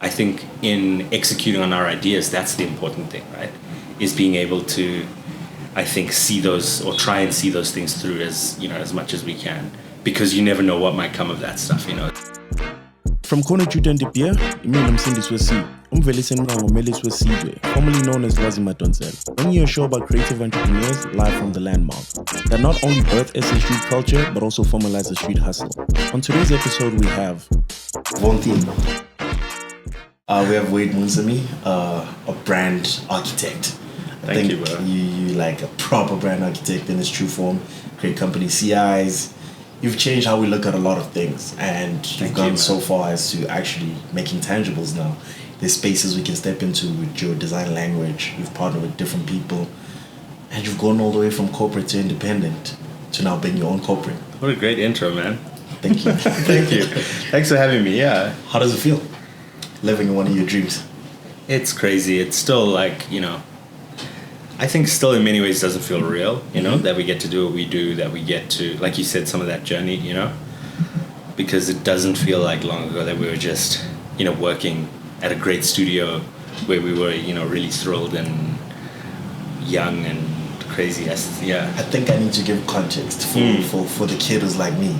I think in executing on our ideas, that's the important thing, right? Is being able to, I think, see those or try and see those things through as much as we can, because you never know what might come of that stuff, From CNR JUTA DE BEER, imina Msindisi wesi, umvelisi Ngomelisi wesizwe, formerly known as Lwazi Madonsela, bringing you a show about creative entrepreneurs live from the landmark that not only birth SA street culture but also formalize the street hustle. On today's episode, we have One theme. We have Wade Moonsamy, a brand architect. Thank you, bro. You like a proper brand architect in its true form. Create company CIs. You've changed how we look at a lot of things, and you've gone so far as to actually making tangibles now. There's spaces we can step into with your design language. You've partnered with different people, and you've gone all the way from corporate to independent to now being your own corporate. What a great intro, man. Thank you. Thank you. Thanks for having me. Yeah. How does it feel living in one of your dreams? It's crazy. It's still like, I think still in many ways doesn't feel real, that we get to do what we do, that we get to, like you said, some of that journey, because it doesn't feel like long ago that we were just, working at a great studio where we were, really thrilled and young and crazy. Yeah. I think I need to give context for the kid who's like me.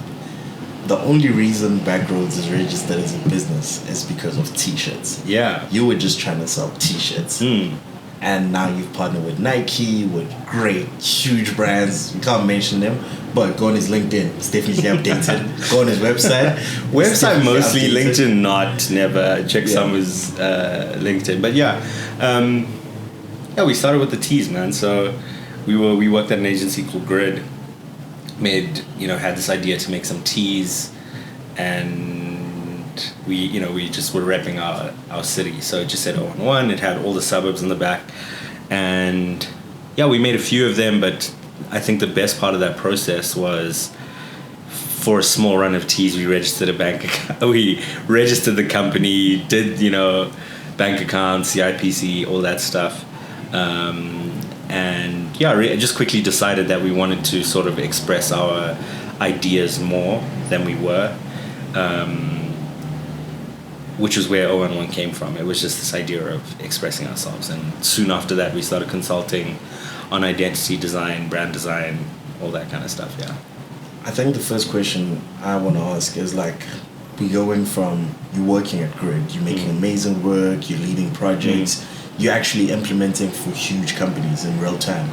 The only reason Bckrds is registered as a business is because of t-shirts. Yeah. You were just trying to sell t-shirts. And now you've partnered with Nike, with great, huge brands. We can't mention them, but go on his LinkedIn. It's definitely updated. Go on his website. Website mostly, updated. Never. Check some is LinkedIn. But we started with the tees, man. So we worked at an agency called Grid. Had this idea to make some tees, and we just were repping our city. So it just said 011. It had all the suburbs in the back, and we made a few of them. But I think the best part of that process was, for a small run of tees, we registered a bank account. We registered the company, did bank accounts, CIPC, all that stuff. I just quickly decided that we wanted to sort of express our ideas more than we were, which was where 011 came from. It was just this idea of expressing ourselves. And soon after that, we started consulting on identity design, brand design, all that kind of stuff, yeah. I think the first question I want to ask is we're going from you working at Grid, you're making amazing work, you're leading projects, you're actually implementing for huge companies in real time.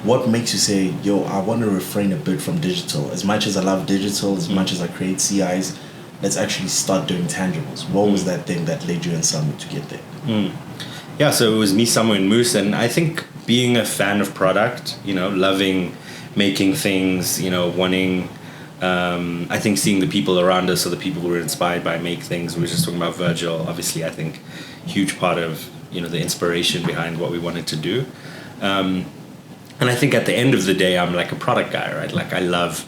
What makes you say, I want to refrain a bit from digital? As much as I love digital, as much as I create CIs, let's actually start doing tangibles. What was that thing that led you and Samu to get there? Yeah, so it was me, Samu, and Moose. And I think being a fan of product, loving making things, wanting, I think seeing the people around us, or the people who were inspired by Make Things. We were just talking about Virgil, obviously, I think, huge part of, the inspiration behind what we wanted to do. And I think at the end of the day, I'm like a product guy, right? Like I love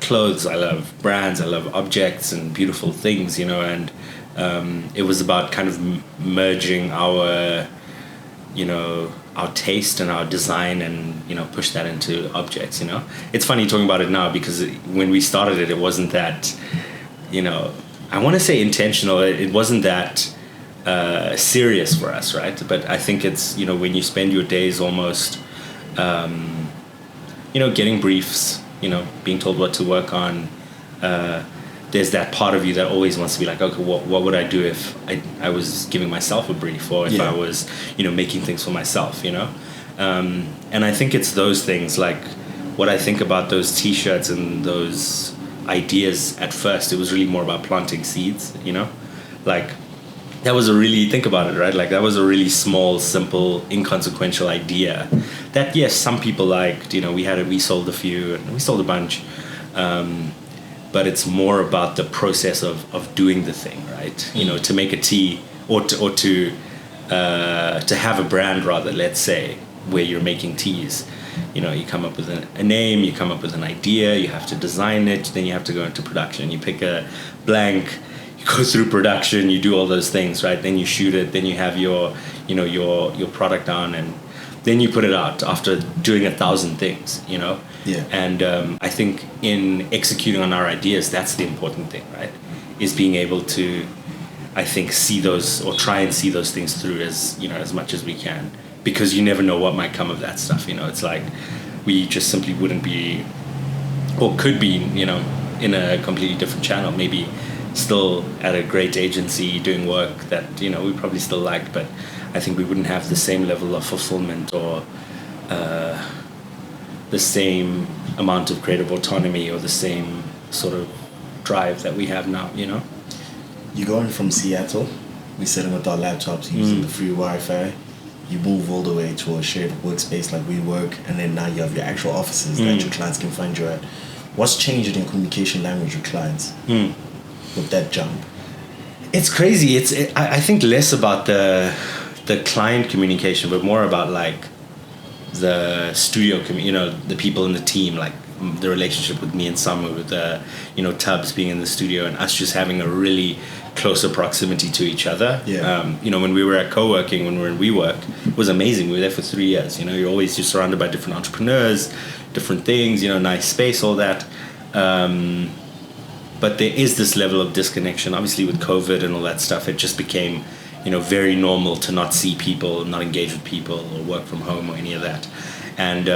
clothes, I love brands, I love objects and beautiful things, and it was about kind of merging our taste and our design and, push that into objects, It's funny talking about it now, because when we started it wasn't that, I want to say intentional. It wasn't that serious for us, right? But I think it's, when you spend your days almost, getting briefs, being told what to work on, there's that part of you that always wants to be like, okay, what would I do if I was giving myself a brief, or if I was, making things for myself, and I think it's those things, like what I think about those t-shirts and those ideas at first, it was really more about planting seeds, like that was think about it, right? Like that was a really small, simple, inconsequential idea that, yes, some people liked, we sold a few and we sold a bunch. But it's more about the process of doing the thing, right? To make a tea or to have a brand, rather, let's say, where you're making teas. You come up with a name, you come up with an idea, you have to design it, then you have to go into production. You pick a blank, you go through production, you do all those things, right? Then you shoot it, then you have your product on, and then you put it out after doing 1,000 things, Yeah. And I think in executing on our ideas, that's the important thing, right? Is being able to, I think see those, or try and see those things through as, you know, as much as we can, because you never know what might come of that stuff. You know, it's like we just simply wouldn't be, or could be, you know, in a completely different channel, maybe still at a great agency doing work that, you know, we probably still liked, but I think we wouldn't have the same level of fulfillment or the same amount of creative autonomy or the same sort of drive that we have now, you know? You're going from Seattle, we're sitting with our laptops using the free Wi-Fi. You move all the way to a shared workspace like we work, and then now you have your actual offices that your clients can find you at. What's changed in your communication language with clients with that jump? It's crazy. I think less about the client communication, but more about like the studio, you know, the people in the team, like the relationship with me and Samu, with you know, Tubbs being in the studio and us just having a really closer proximity to each other. You know, when we were at co-working, when we were in WeWork, it was amazing. We were there for 3 years. You know, you're always just surrounded by different entrepreneurs, different things, you know, nice space, all that. But there is this level of disconnection. Obviously with COVID and all that stuff, it just became, you know, very normal to not see people, not engage with people or work from home or any of that. And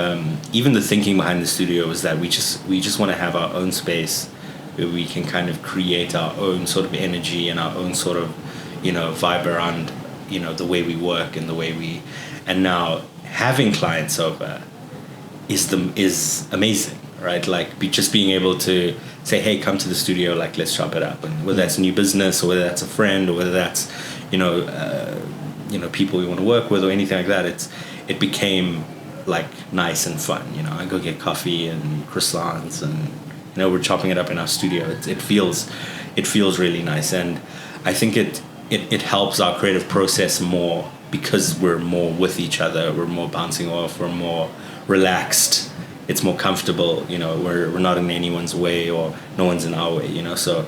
even the thinking behind the studio was that we just want to have our own space where we can kind of create our own sort of energy and our own sort of, you know, vibe around, you know, the way we work and the way we, and now having clients over is amazing, right? Like just being able to say, hey, come to the studio, like let's chop it up, and whether that's new business or whether that's a friend or whether that's, you know, people we want to work with or anything like that, it became like nice and fun. You know, I go get coffee and croissants, and you know, we're chopping it up in our studio. It feels really nice, and I think it helps our creative process more because we're more with each other. We're more bouncing off. We're more relaxed. It's more comfortable. You know, we're not in anyone's way or no one's in our way. You know, so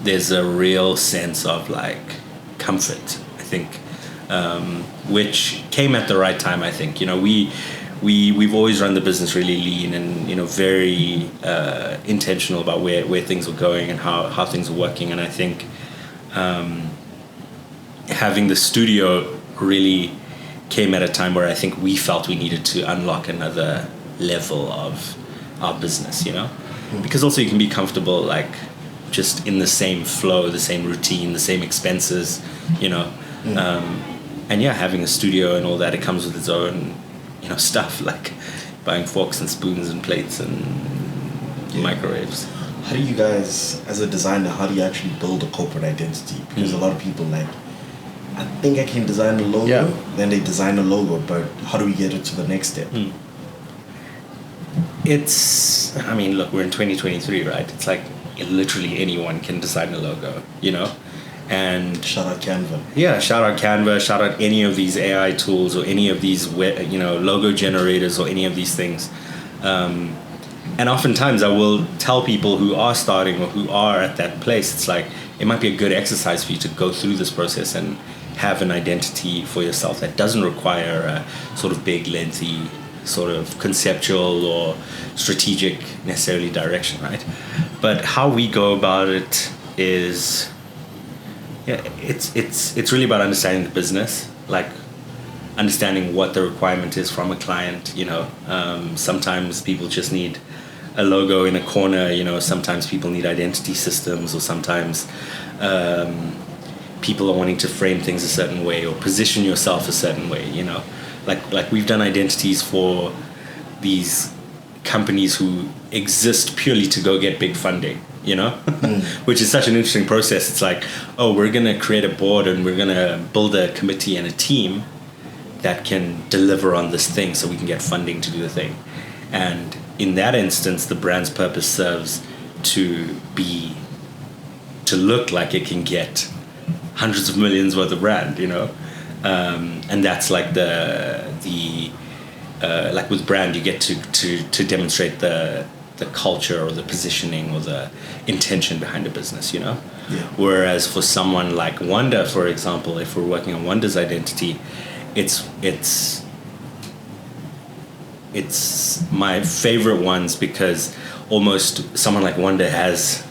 there's a real sense of like comfort, I think, which came at the right time. I think, you know, we've always run the business really lean and, you know, very intentional about where things are going and how things are working. And I think having the studio really came at a time where I think we felt we needed to unlock another level of our business, you know, because also you can be comfortable like just in the same flow, the same routine, the same expenses, you know. And yeah, having a studio and all that, it comes with its own, you know, stuff like buying forks and spoons and plates and microwaves. How do you guys, as a designer, how do you actually build a corporate identity? Because a lot of people like, I think I can design a logo, then they design a logo, but how do we get it to the next step? It's, I mean, look, we're in 2023, right? It's like literally anyone can design a logo, you know? And shout out Canva. Yeah, shout out Canva, shout out any of these AI tools or any of these, you know, logo generators or any of these things. And oftentimes I will tell people who are starting or who are at that place, it's like, it might be a good exercise for you to go through this process and have an identity for yourself that doesn't require a sort of big, lengthy, sort of conceptual or strategic necessarily direction, right? But how we go about it is, yeah, it's really about understanding the business, like understanding what the requirement is from a client, you know. Sometimes people just need a logo in a corner, you know, sometimes people need identity systems, or sometimes people are wanting to frame things a certain way or position yourself a certain way, you know. Like we've done identities for these companies who exist purely to go get big funding, you know, which is such an interesting process. It's like, oh, we're going to create a board and we're going to build a committee and a team that can deliver on this thing so we can get funding to do the thing. And in that instance, the brand's purpose serves to look like it can get hundreds of millions worth of brand, you know. And that's like like with brand, you get to demonstrate the culture or the positioning or the intention behind a business, you know. Yeah. Whereas for someone like Wanda, for example, if we're working on Wanda's identity, it's my favorite ones because almost someone like Wanda has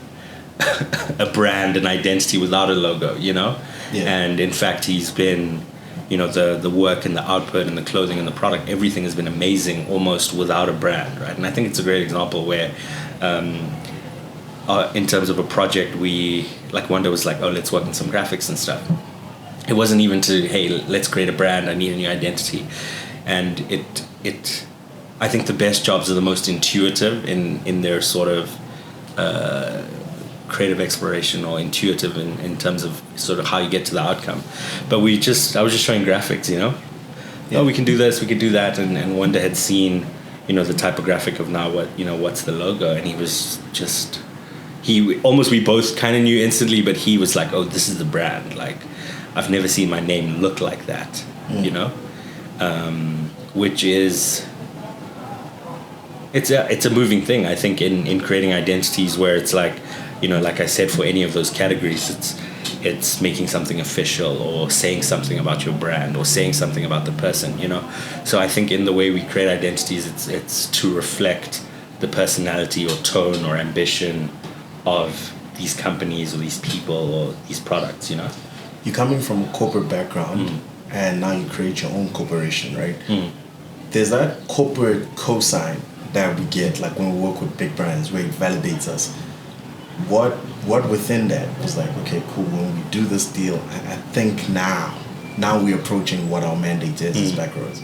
a brand, an identity without a logo, you know? Yeah. And in fact, he's been, you know, the work and the output and the clothing and the product, everything has been amazing almost without a brand, right? And I think it's a great example where, in terms of a project, we, like, one day was like, oh, let's work on some graphics and stuff. It wasn't even to, hey, let's create a brand, I need a new identity. And I think the best jobs are the most intuitive in their sort of creative exploration, or intuitive in terms of sort of how you get to the outcome. But I was just showing graphics, you know? Yeah. Oh, we can do this, we can do that. And one day had seen, you know, the typographic of now what's the logo, and he was just, we both kind of knew instantly, but he was like, oh, this is the brand. Like, I've never seen my name look like that, you know? Which is, it's a moving thing, I think, in creating identities, where it's like, you know, like I said, for any of those categories, it's making something official, or saying something about your brand, or saying something about the person, you know? So I think in the way we create identities, it's to reflect the personality or tone or ambition of these companies or these people or these products, you know? You're coming from a corporate background, and now you create your own corporation, right? There's that corporate cosign that we get, like when we work with big brands, where it validates us. What within that was like, okay, cool, when we do this deal, I think now we're approaching what our mandate is as Bckrds.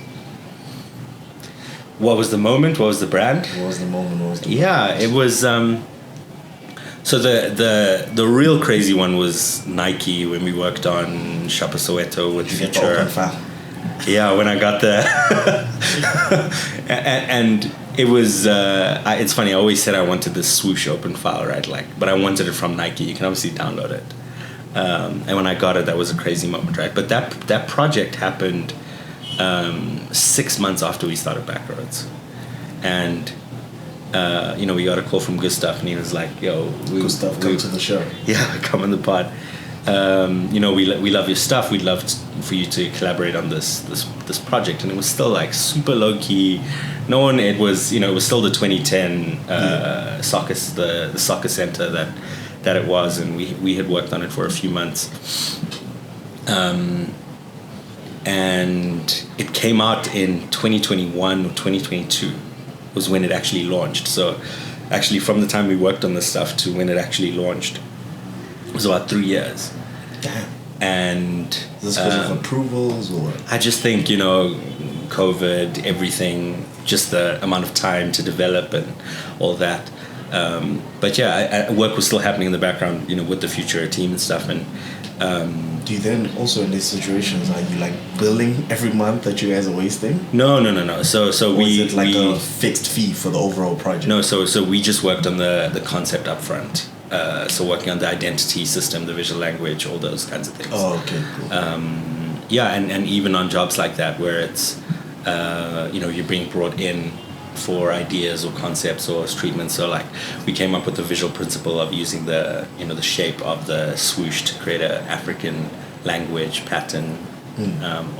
What was the moment? What was the brand? What was the moment? What was the brand? It was... So the real crazy one was Nike, when we worked on Shopper Soweto with Future. Yeah, when I got there. and it was, it's funny, I always said I wanted this swoosh open file, right? Like, but I wanted it from Nike. You can obviously download it. And when I got it, that was a crazy moment, right? But that project happened 6 months after we started Bckrds. And... you know, we got a call from Gustav, and he was like, yo, Gustav, come to the show. Yeah, come on the pod. You know, we love your stuff. We'd love for you to collaborate on this project. And it was still like super low key. No one. It was, you know, it was still the 2010 soccer, the soccer center that it was, and we had worked on it for a few months. And it came out in 2021 or 2022 was when it actually launched. So actually, from the time we worked on this stuff to when it actually launched, it was about 3 years. Damn. And is this because of approvals, or? I just think, you know, COVID, everything, just the amount of time to develop and all that. But yeah, work was still happening in the background, you know, with the Future team and stuff. And do you then also, in these situations, are you like billing every month that you guys are wasting? No. So or is it like a fixed fee for the overall project? No, so we just worked on the concept up front. So working on the identity system, the visual language, all those kinds of things. Oh, okay, cool. Yeah, and even on jobs like that, where it's, you know, you're being brought in for ideas or concepts or treatments. So like, we came up with the visual principle of using the, you know, the shape of the swoosh to create an African language pattern,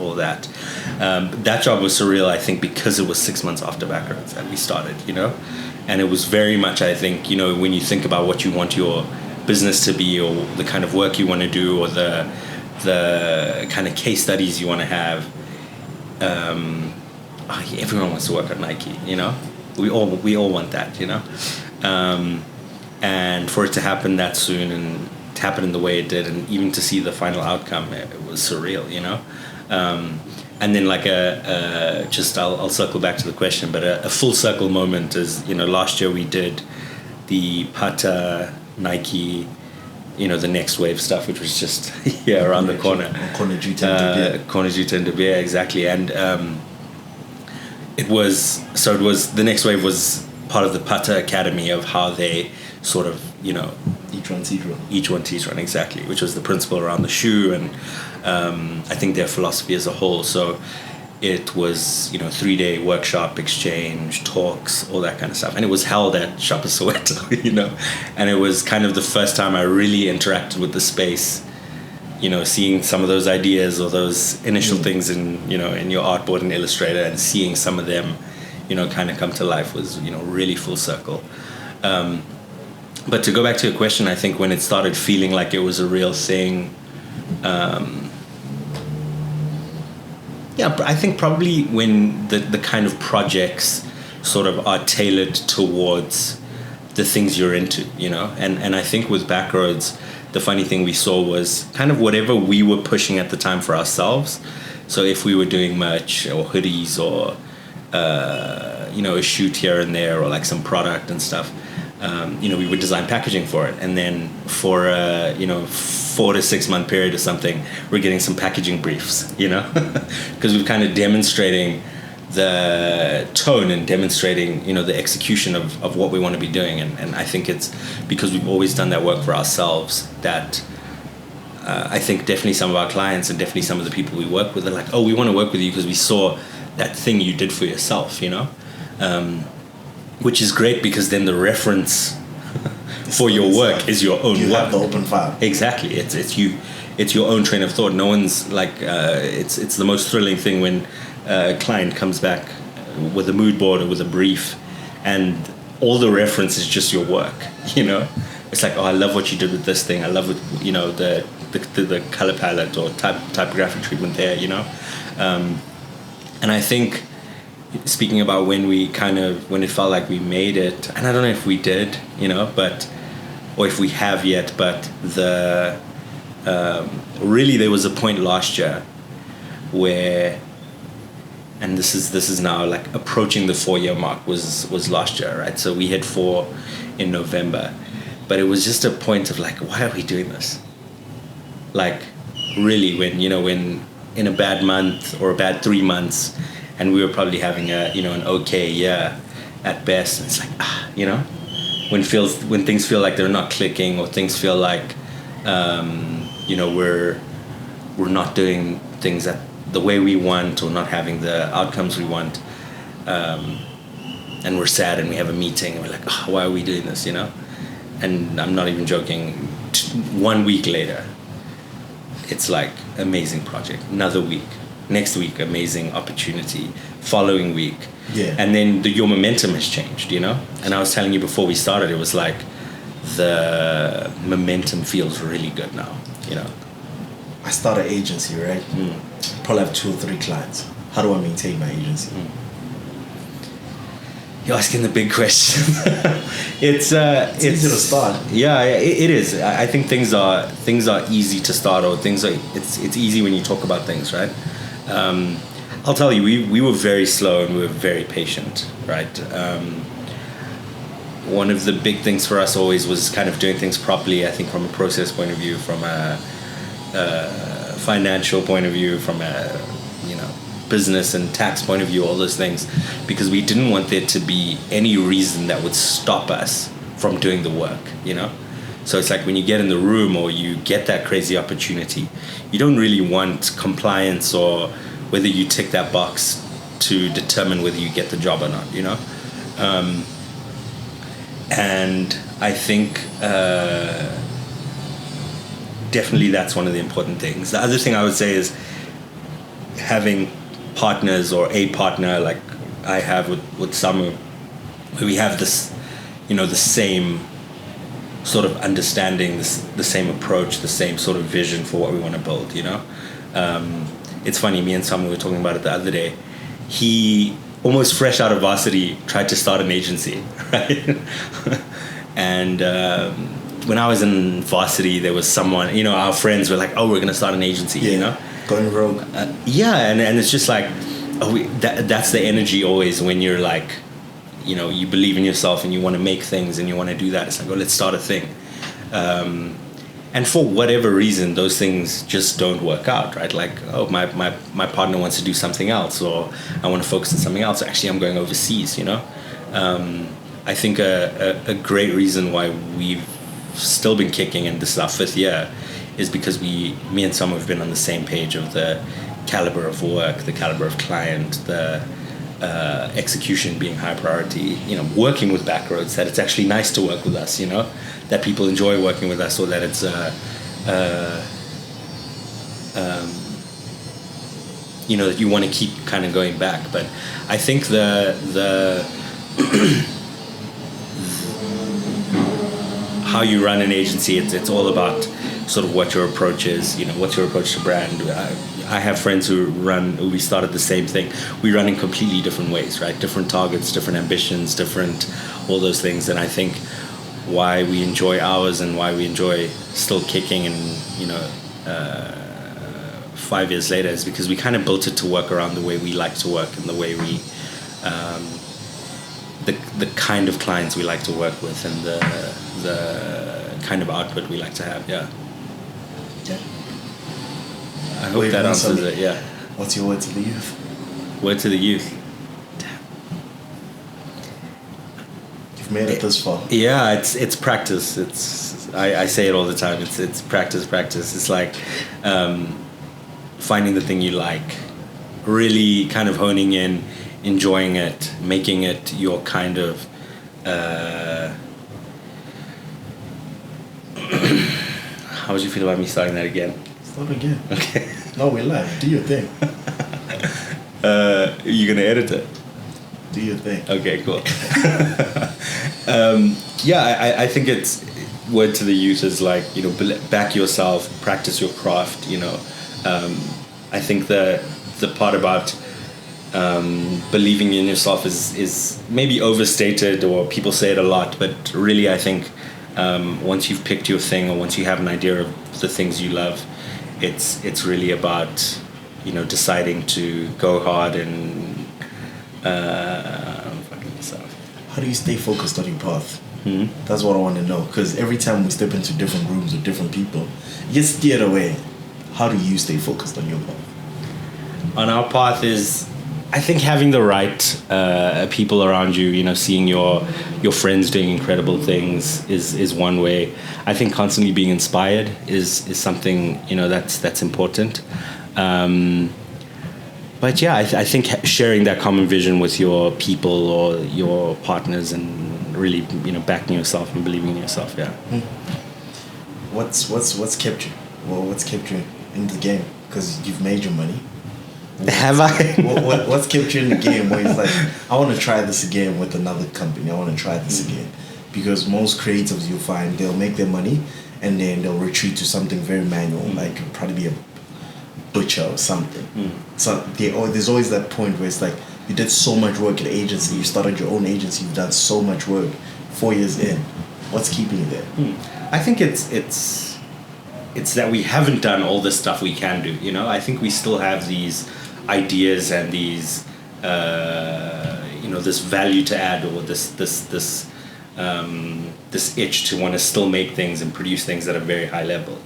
all that. That job was surreal, I think, because it was 6 months after Bckrds that we started, you know? And it was very much, I think, you know, when you think about what you want your business to be, or the kind of work you want to do, or the kind of case studies you want to have, everyone wants to work at Nike, you know? We all want that, you know? And for it to happen that soon, and to happen in the way it did, and even to see the final outcome, it was surreal, you know? And then like I'll circle back to the question, but a full circle moment is, you know, last year we did the Pata, Nike, you know, the next wave stuff, which was just around the corner. Corner JUTA de Beer, exactly. And it was the next wave was part of the Pata Academy, of how they sort of, you know, each one teach one, exactly, which was the principle around the shoe, and I think their philosophy as a whole. So it was, you know, 3-day workshop, exchange, talks, all that kind of stuff, and it was held at Shopper Soweto, you know, and it was kind of the first time I really interacted with the space, you know, seeing some of those ideas or those initial things in, you know, in your artboard and Illustrator, and seeing some of them, you know, kind of come to life was, you know, really full circle. But to go back to your question, I think when it started feeling like it was a real thing, I think probably when the kind of projects sort of are tailored towards the things you're into, you know? And I think with Bckrds, the funny thing we saw was kind of whatever we were pushing at the time for ourselves. So if we were doing merch or hoodies or, a shoot here and there or like some product and stuff, we would design packaging for it. And then for, 4 to 6 month period or something, we're getting some packaging briefs, because we're kind of demonstrating the tone and demonstrating, the execution of what we want to be doing. And I think it's because we've always done that work for ourselves that I think definitely some of our clients and definitely some of the people we work with are like, oh, we want to work with you because we saw that thing you did for yourself, which is great because then the reference for your work is your own work. You have the open file. Exactly. It's your own train of thought. No one's like, it's the most thrilling thing when a client comes back with a mood board or with a brief and all the reference is just your work, It's like, oh, I love what you did with this thing. I love what, the color palette or typographic treatment there, And I think, speaking about when it felt like we made it, and I don't know if we did, or if we have yet, but really there was a point last year where, and this is now like approaching the 4-year mark was last year, right? So we hit 4 in November, but it was just a point of like, why are we doing this? Like, really, when in a bad month or a bad 3 months, and we were probably having an okay year at best, and it's like, when things feel like they're not clicking or things feel like, we're not doing things that the way we want or not having the outcomes we want, and we're sad and we have a meeting and we're like, oh, why are we doing this, And I'm not even joking, 1 week later, it's like amazing project, another week, next week, amazing opportunity, following week. Yeah. And then your momentum has changed, And I was telling you before we started, it was like the momentum feels really good now, I start an agency, right? Probably have 2 or 3 clients. How do I maintain my agency? You're asking the big question. It's easy to start. Yeah, it is. I think things are easy to start, or it's easy when you talk about things, right? I'll tell you, we were very slow and we were very patient, right? One of the big things for us always was kind of doing things properly. I think from a process point of view, from a financial point of view, from a business and tax point of view, all those things, because we didn't want there to be any reason that would stop us from doing the work, So it's like when you get in the room or you get that crazy opportunity, you don't really want compliance or whether you tick that box to determine whether you get the job or not, And I think definitely that's one of the important things. The other thing I would say is having partners or a partner like I have with Samu, where we have this, the same sort of understanding, the same approach, the same sort of vision for what we want to build, It's funny, me and Samu were talking about it the other day. He, almost fresh out of varsity, tried to start an agency, right? And when I was in varsity, there was someone, our friends were like, oh, we're going to start an agency, Going rogue. And it's just like, that's the energy always when you're like, you believe in yourself and you want to make things and you want to do that. It's like, oh, let's start a thing. And for whatever reason, those things just don't work out, right? Like, oh, my partner wants to do something else, or I want to focus on something else. Actually, I'm going overseas, I think a great reason why we've still been kicking, and this is our 5th year, is because me and Sam have been on the same page of the caliber of work, the caliber of client, the execution being high priority, working with Bckrds, that it's actually nice to work with us, that people enjoy working with us, or that it's that you want to keep kind of going back. But I think the how you run an agency, it's all about sort of what your approach is. What's your approach to brand? I have friends who we started the same thing. We run in completely different ways, right? Different targets, different ambitions, different all those things. And I think why we enjoy ours and why we enjoy still kicking and 5 years later is because we kind of built it to work around the way we like to work and the way we the kind of clients we like to work with and the kind of output we like to have. Yeah. I hope that answers it. Yeah. What's your word to the youth? Word to the youth. You've made it this far. Yeah, it's practice. I say it all the time. It's practice. It's like finding the thing you like, really kind of honing in, enjoying it, making it your kind of. How would you feel about me starting that again? Start again. Okay. No, we're live. Do your thing. You're gonna edit it. Do your thing. Okay, cool. I think it's word to the youth is like, back yourself, practice your craft. I think the part about believing in yourself is maybe overstated, or people say it a lot, but really I think once you've picked your thing, or once you have an idea of the things you love, it's really about deciding to go hard and fucking yourself. How do you stay focused on your path? Mm-hmm. That's what I want to know, because every time we step into different rooms with different people, you get steered away. How do you stay focused on your path? On our path is, I think, having the right people around you, seeing your friends doing incredible things is one way. I think constantly being inspired is something, that's important. But yeah, I think sharing that common vision with your people or your partners and really, backing yourself and believing in yourself, yeah. What's kept you? Well, what's kept you in the game? Because you've made your money. Have I? What's kept you in the game where it's like, I want to try this again with another company. I want to try this again. Because most creatives you'll find, they'll make their money and then they'll retreat to something very manual, like probably be a butcher or something. So there's always that point where it's like, you did so much work at an agency, you started your own agency, you've done so much work 4 years in. What's keeping you there? I think it's that we haven't done all the stuff we can do. I think we still have these ideas and these this value to add, or this itch to want to still make things and produce things at a very high level.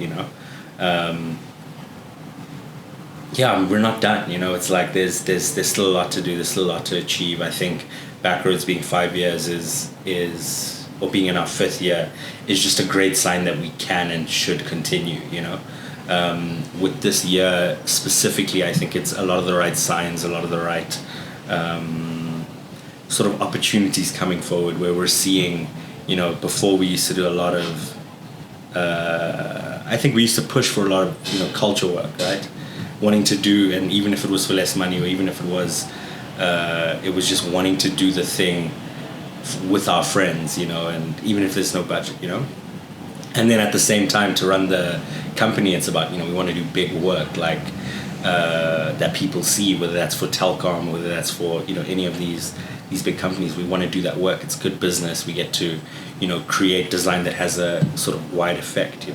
We're not done. It's like there's still a lot to do. There's still a lot to achieve. I think Bckrds being 5 years is or being in our 5th year is just a great sign that we can and should continue. With this year specifically, I think it's a lot of the right signs, a lot of the right sort of opportunities coming forward, where we're seeing, before we used to do a lot of, I think we used to push for a lot of, culture work, right? Wanting to do, and even if it was for less money, or even if it was just wanting to do the thing with our friends, and even if there's no budget, And then at the same time, to run the company, it's about, we want to do big work, like that people see, whether that's for telecom, whether that's for, any of these big companies. We want to do that work. It's good business. We get to, create design that has a sort of wide effect,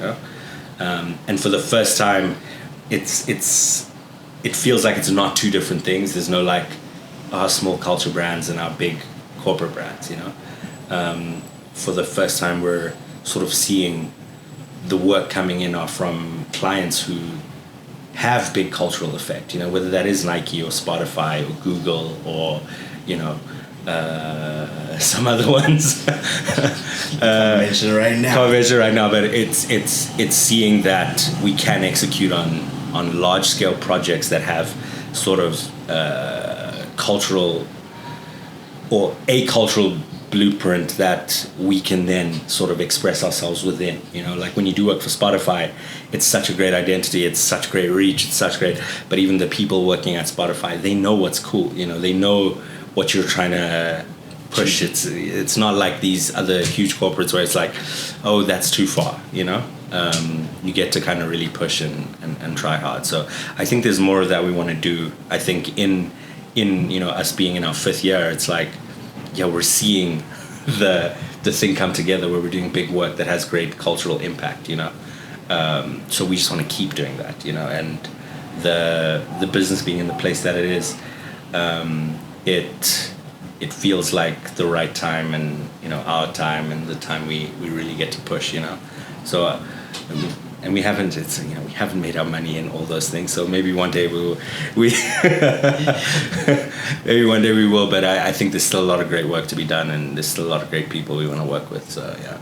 And for the first time, it feels like it's not two different things. There's no like our small culture brands and our big corporate brands, For the first time, we're sort of seeing the work coming in are from clients who have big cultural effect, whether that is Nike or Spotify or Google or, some other ones. Can't mention it right now. But it's seeing that we can execute on large scale projects that have sort of cultural or a cultural blueprint that we can then sort of express ourselves within. Like when you do work for Spotify, it's such a great identity, it's such great reach, it's such great, but even the people working at Spotify, they know what's cool, they know what you're trying to push. It's not like these other huge corporates where it's like, oh, that's too far, you know. You get to kind of really push and try hard. So I think there's more of that we want to do. I think in you know, us being in our 5th year, it's like, yeah, we're seeing the thing come together where we're doing big work that has great cultural impact, you know. So we just want to keep doing that, you know, and the business being in the place that it is, it feels like the right time, and you know, our time and the time we really get to push, you know. So and we haven't, it's, you know, we haven't made our money in all those things, so maybe one day maybe one day we will, but I think there's still a lot of great work to be done, and there's still a lot of great people we want to work with, so yeah.